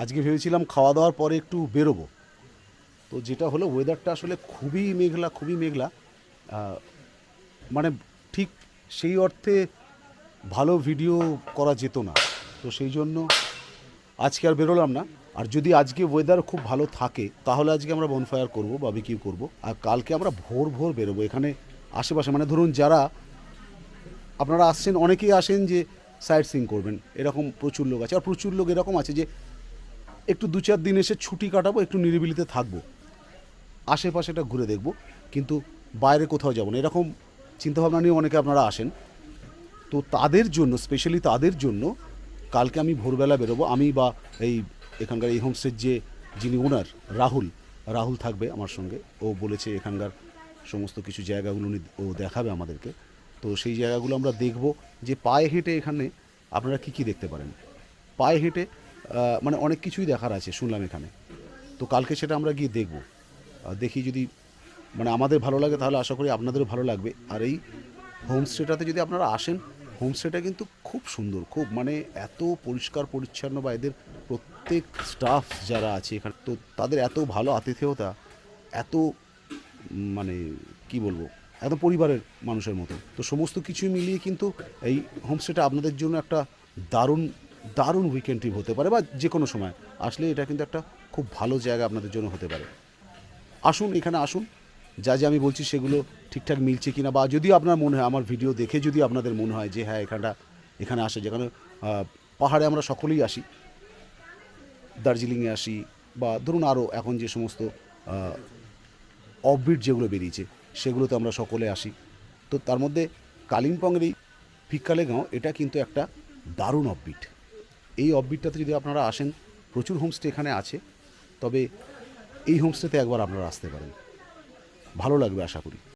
আজকে ভেবেছিলাম খাওয়া দাওয়ার পরে একটু বেরোবো, তো যেটা হলো ওয়েদারটা আসলে খুবই মেঘলা, খুবই মেঘলা। আহ, মানে ঠিক সেই অর্থে ভালো ভিডিও করা যেত না, তো সেই জন্য আজকে আর বেরোলাম না। আর যদি আজকে ওয়েদার খুব ভালো থাকে তাহলে আজকে আমরা বনফায়ার করবো, বারবিকিউ করবো, আর কালকে আমরা ভোর ভোর বেরোবো এখানে আশেপাশে। মানে ধরুন যারা আপনারা আসছেন, অনেকেই আসেন যে সাইট সিইং করবেন, এরকম প্রচুর লোক আছে। আর প্রচুর লোক এরকম আছে যে একটু 2-4 দিন এসে ছুটি কাটাবো, একটু নিরিবিলিতে থাকবো, আশেপাশেটা ঘুরে দেখব, কিন্তু বাইরে কোথাও যাব না, এরকম চিন্তাভাবনা নিয়ে অনেকে আপনারা আসেন। তো তাদের জন্য, স্পেশালি তাদের জন্য কালকে আমি ভোরবেলা বেরোবো। আমি বা এই এখানকার এই হোমস্টের যিনি ওনার রাহুল, রাহুল থাকবে আমার সঙ্গে। ও বলেছে এখানকার সমস্ত কিছু জায়গাগুলো ও দেখাবে আমাদেরকে। তো সেই জায়গাগুলো আমরা দেখব, যে পায়ে হেঁটে এখানে আপনারা কী কী দেখতে পারেন। পায়ে হেঁটে মানে অনেক কিছুই দেখার আছে শুনলাম এখানে। তো কালকে সেটা আমরা গিয়ে দেখব। দেখি যদি মানে আমাদের ভালো লাগে তাহলে আশা করি আপনাদেরও ভালো লাগবে। আর এই হোমস্টেটাতে যদি আপনারা আসেন, হোমস্টেটা কিন্তু খুব সুন্দর, খুব মানে এত পরিষ্কার পরিচ্ছন্ন, বা এদের প্রত্যেক স্টাফ যারা আছে এখানে, তো তাদের এত ভালো আতিথেয়তা, এত মানে কি বলবো, একদম পরিবারের মানুষের মতো। তো সমস্ত কিছু মিলিয়ে কিন্তু এই হোমস্টেটা আপনাদের জন্য একটা দারুণ দারুণ উইকেন্ড ট্রিপ হতে পারে, বা যে কোনো সময় আসলে এটা কিন্তু একটা খুব ভালো জায়গা আপনাদের জন্য হতে পারে। আসুন, এখানে আসুন, যা যা আমি বলছি সেগুলো ঠিকঠাক মিলছে কিনা, বা যদি আপনার মনে হয়, আমার ভিডিও দেখে যদি আপনাদের মনে হয় যে হ্যাঁ এখানে আসে, যেখানে পাহাড়ে আমরা সকলেই আসি, দার্জিলিংয়ে আসি, বা ধরুন আরও এখন যে সমস্ত অফবিট যেগুলো বেরিয়েছে সেগুলোতে আমরা সকলে আসি। তো তার মধ্যে কালিম্পংয়ের এই ফিক্কালেগাঁও, এটা কিন্তু একটা দারুণ অফবিট। এই অফবিটটাতে যদি আপনারা আসেন, প্রচুর হোমস্টে এখানে আছে, তবে এই হোমস্টেতে একবার আপনারা আসতে পারেন, ভালো লাগবে আশা করি।